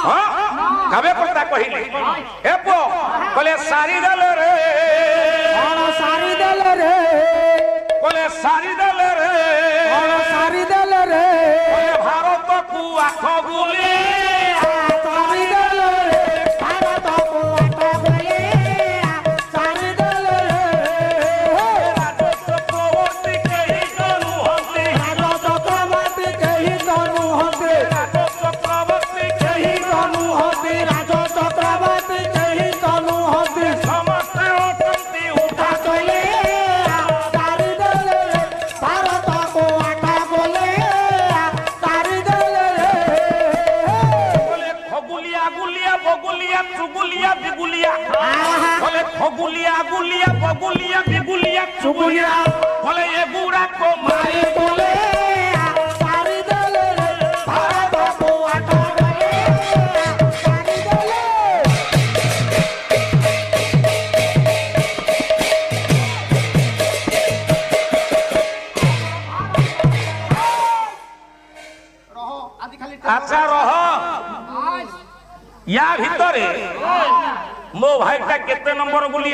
हां कबे पता कहिले ए पो बोले सारी दल रे और सारी दल रे बोले सारी दल रे और सारी दल रे बोले भारत को आठ गुली सारी दल रे भारत को आठ गुली सारी दल रे राजचक्रवर्ती के ही तनु होते राजचक्रवर्ती के ही तनु होते राजचक्रवर्ती के ही तनु होते राजचक्रवर्ती के ही तनु होते समस्त ओटंती उठा चले सारी दल रे भारत को आठ गुली सारी दल रे बोले खगुलिया गुलिया बगुलिया चुगुलिया बिगुलिया बोले खगुलिया गुलिया बगुलिया बिगुलिया चुगुलिया बोले ये बुरा को मारे बोले सारी दल रे भारत को आठ गुली सारी दल रहो आदि खाली अच्छा रह या भितरे मो भाईटा केते नंबर गुलिया